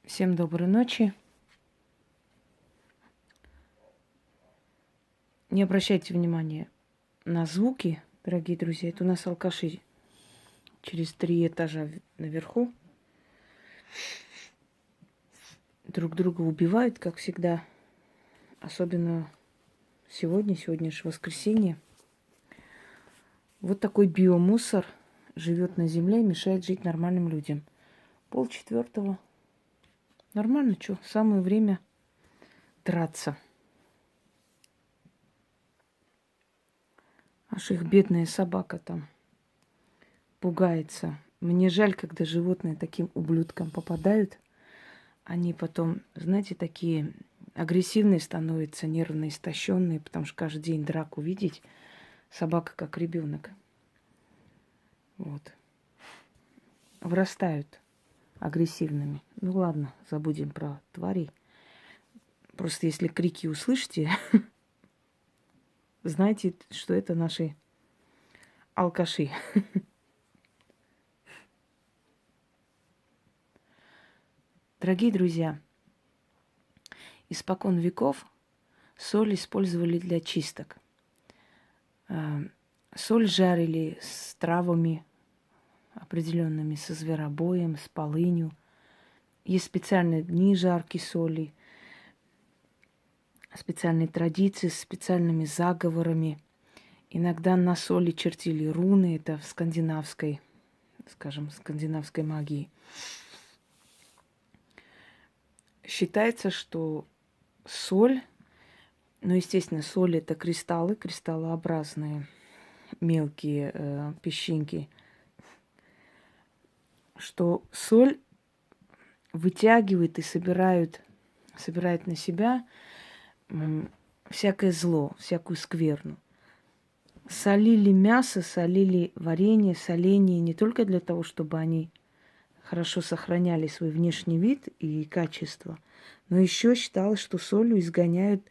Всем доброй ночи. Не обращайте внимания на звуки, дорогие друзья. Это у нас алкаши через 3 этажа наверху. Друг друга убивают, как всегда. Особенно сегодня же воскресенье. Вот такой биомусор живет на земле и мешает жить нормальным людям. 3:30. Нормально, что? Самое время драться. Аж их бедная собака там пугается. Мне жаль, когда животные таким ублюдкам попадают. Они потом, знаете, такие агрессивные становятся, нервно истощенные, потому что каждый день драку видеть. Собака как ребенок. Вот. Вырастают агрессивными. Ну ладно, забудем про тварей. Просто если крики услышите, знайте, что это наши алкаши. Дорогие друзья, испокон веков соль использовали для чисток. Соль жарили с травами определенными, со зверобоем, с полынью. Есть специальные дни жарки соли, специальные традиции с специальными заговорами. Иногда на соли чертили руны, это в скандинавской, скажем, скандинавской магии. Считается, что соль, ну, естественно, соль это кристаллы, кристаллообразные, мелкие песчинки, что соль вытягивает и собирает на себя всякое зло, всякую скверну. Солили мясо, солили варенье, соленье не только для того, чтобы они хорошо сохраняли свой внешний вид и качество, но еще считалось, что солью изгоняют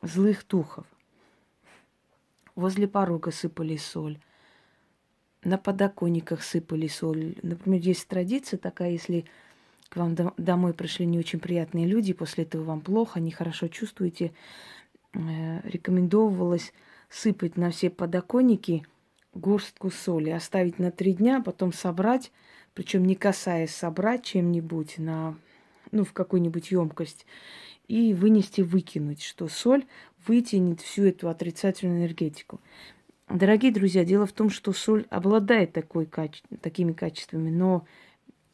злых духов. Возле порога сыпали соль, на подоконниках сыпали соль. Например, есть традиция такая, если к вам домой пришли не очень приятные люди, после этого вам плохо, нехорошо чувствуете, рекомендовалось сыпать на все подоконники горстку соли, оставить на 3 дня, потом собрать, причем не касаясь, собрать чем-нибудь в какую-нибудь емкость и вынести, выкинуть, что соль вытянет всю эту отрицательную энергетику. Дорогие друзья, дело в том, что соль обладает такими качествами, но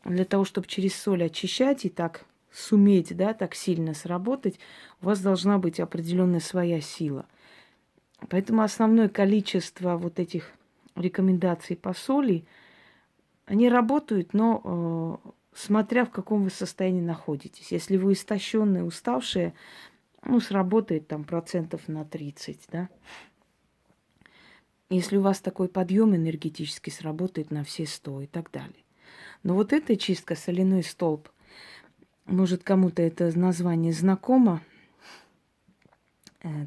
для того, чтобы через соль очищать и так суметь, так сильно сработать, у вас должна быть определенная своя сила. Поэтому основное количество вот этих рекомендаций по соли, они работают, но смотря в каком вы состоянии находитесь. Если вы истощенные, уставшие, сработает там процентов на 30, да. Если у вас такой подъем энергетический, сработает на все 100 и так далее. Но вот эта чистка, соляной столб, может, кому-то это название знакомо,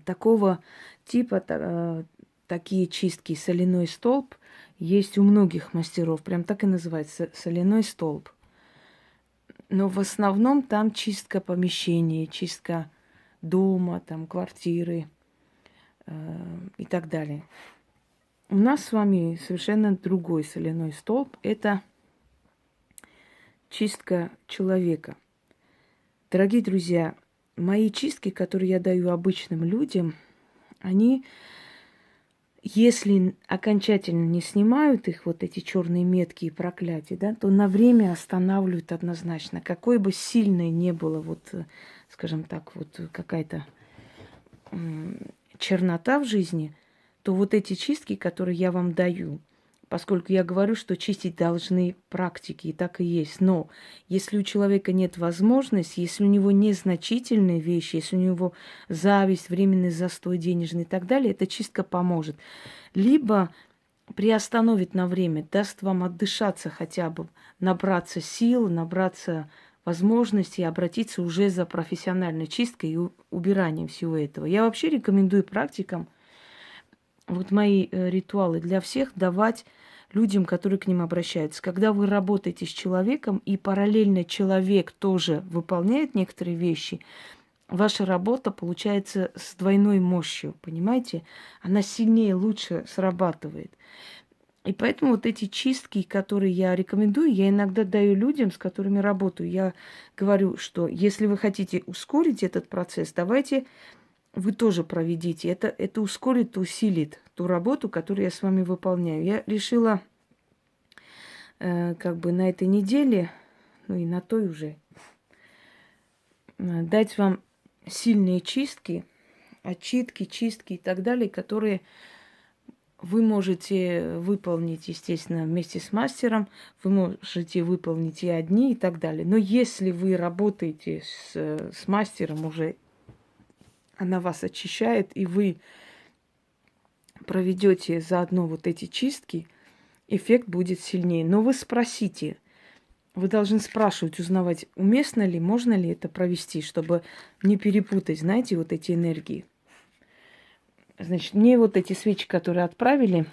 такого типа, такие чистки, соляной столб, есть у многих мастеров, прям так и называется, соляной столб. Но в основном там чистка помещений, чистка дома, там, квартиры и так далее. У нас с вами совершенно другой соляной столб. Это чистка человека. Дорогие друзья, мои чистки, которые я даю обычным людям, они, если окончательно не снимают их, вот эти черные метки и проклятия, то на время останавливают однозначно. Какой бы сильной не было, скажем так, какая-то чернота в жизни, то вот эти чистки, которые я вам даю, поскольку я говорю, что чистить должны практики, и так и есть. Но если у человека нет возможности, если у него незначительные вещи, если у него зависть, временный застой денежный и так далее, эта чистка поможет. Либо приостановит на время, даст вам отдышаться хотя бы, набраться сил, набраться возможности, обратиться уже за профессиональной чисткой и убиранием всего этого. Я вообще рекомендую практикам мои ритуалы для всех давать людям, которые к ним обращаются. Когда вы работаете с человеком, и параллельно человек тоже выполняет некоторые вещи, ваша работа получается с двойной мощью, понимаете? Она сильнее, лучше срабатывает. И поэтому вот эти чистки, которые я рекомендую, я иногда даю людям, с которыми работаю. Я говорю, что если вы хотите ускорить этот процесс, давайте вы тоже проведите. Это ускорит, усилит ту работу, которую я с вами выполняю. Я решила как бы на этой неделе, ну и на той уже, дать вам сильные чистки, отчитки, чистки и так далее, которые вы можете выполнить, естественно, вместе с мастером, вы можете выполнить и одни и так далее. Но если вы работаете с мастером уже, она вас очищает, и вы проведете заодно вот эти чистки, эффект будет сильнее. Но вы спросите, вы должны спрашивать, узнавать, уместно ли, можно ли это провести, чтобы не перепутать, знаете, вот эти энергии. Значит, мне вот эти свечи, которые отправили,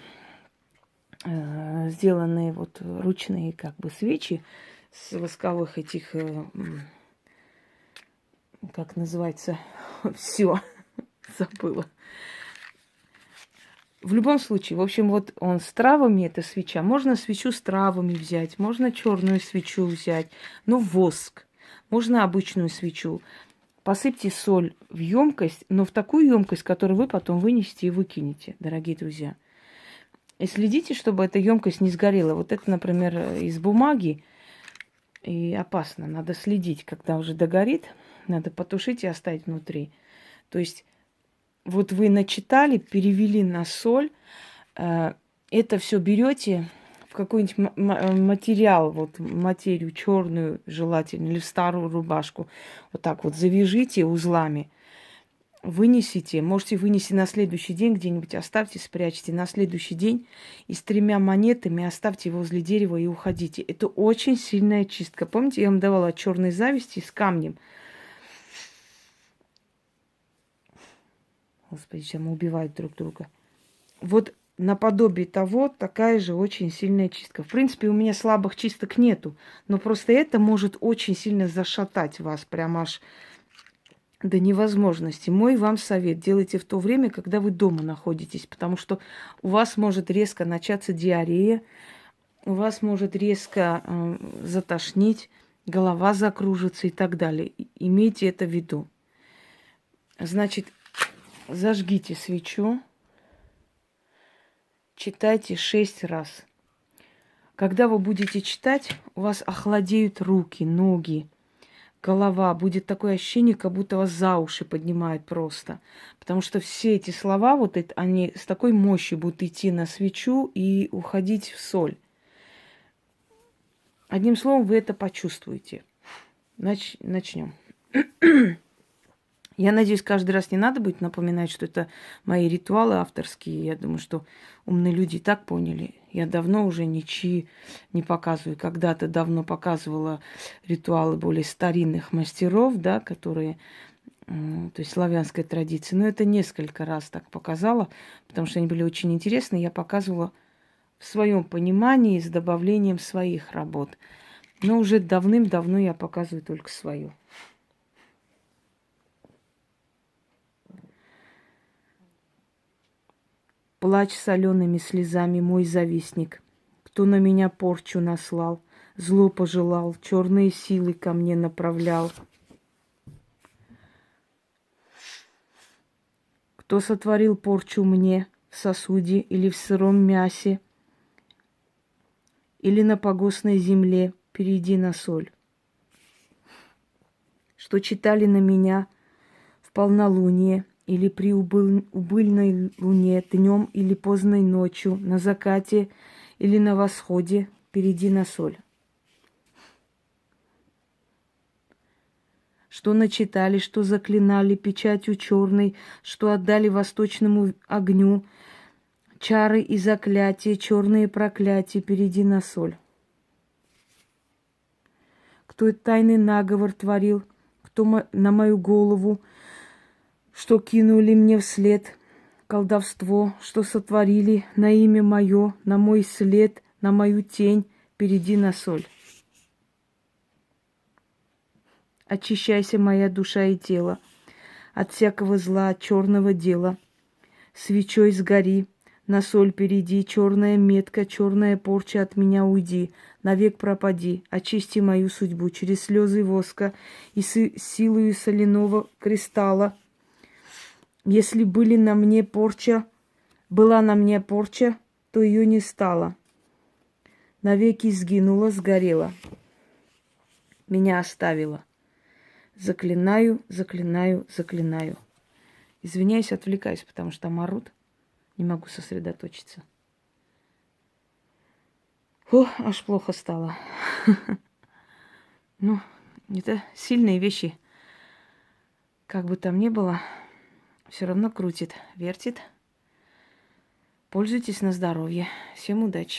сделанные вот ручные как бы свечи с восковых этих, как называется, все забыла. В любом случае, в общем, вот он с травами, эта свеча. Можно свечу с травами взять, можно черную свечу взять, ну, воск. Можно обычную свечу. Посыпьте соль в емкость, но в такую емкость, которую вы потом вынесете и выкинете, дорогие друзья. И следите, чтобы эта емкость не сгорела. Вот это, например, из бумаги, и опасно. Надо следить, когда уже догорит, надо потушить и оставить внутри. То есть вот вы начитали, перевели на соль, это все берете в какой-нибудь материал, вот материю черную желательно, или в старую рубашку, вот так вот завяжите узлами, вынесите, можете вынести на следующий день где-нибудь, оставьте, спрячьте на следующий день и с 3 монетами оставьте возле дерева и уходите. Это очень сильная чистка. Помните, я вам давала черной зависти с камнем. Господи, сейчас мы убивают друг друга. Вот наподобие того, такая же очень сильная чистка. В принципе, у меня слабых чисток нету, но просто это может очень сильно зашатать вас, прям аж до невозможности. Мой вам совет: делайте в то время, когда вы дома находитесь, потому что у вас может резко начаться диарея, у вас может резко затошнить, голова закружится и так далее. Имейте это в виду. Значит, зажгите свечу. Читайте 6 раз. Когда вы будете читать, у вас охладеют руки, ноги, голова. Будет такое ощущение, как будто вас за уши поднимают просто. Потому что все эти слова, вот это, они с такой мощью будут идти на свечу и уходить в соль. Одним словом, вы это почувствуете. Начнем. Я надеюсь, каждый раз не надо будет напоминать, что это мои ритуалы авторские. Я думаю, что умные люди и так поняли. Я давно уже ничьи не показываю. Когда-то давно показывала ритуалы более старинных мастеров, да, которые, то есть славянской традиции. Но это несколько раз так показала, потому что они были очень интересны. Я показывала в своем понимании с добавлением своих работ. Но уже давным-давно я показываю только свою. Плачь солеными слезами, мой завистник, кто на меня порчу наслал, зло пожелал, черные силы ко мне направлял. Кто сотворил порчу мне в сосуде или в сыром мясе, или на погостной земле, перейди на соль. Что читали на меня в полнолуние, или при убыльной луне, днем или поздной ночью, на закате или на восходе, перейди на соль. Что начитали, что заклинали печатью черной, что отдали восточному огню, чары и заклятия, черные проклятия, перейди на соль. Кто тайный наговор творил, кто на мою голову, что кинули мне вслед колдовство, что сотворили на имя мое, на мой след, на мою тень перейди на соль. Очищайся, моя душа и тело, от всякого зла, от черного дела. Свечой сгори, на соль перейди, черная метка, черная порча от меня уйди, навек пропади, очисти мою судьбу через слезы воска и силою соляного кристалла. Если была на мне порча, то ее не стало. Навеки сгинула, сгорела, меня оставила. Заклинаю, заклинаю, заклинаю. Извиняюсь, отвлекаюсь, потому что там орут. Не могу сосредоточиться. О, аж плохо стало. Ну, это сильные вещи. Как бы там ни было, все равно крутит, вертит. Пользуйтесь на здоровье. Всем удачи.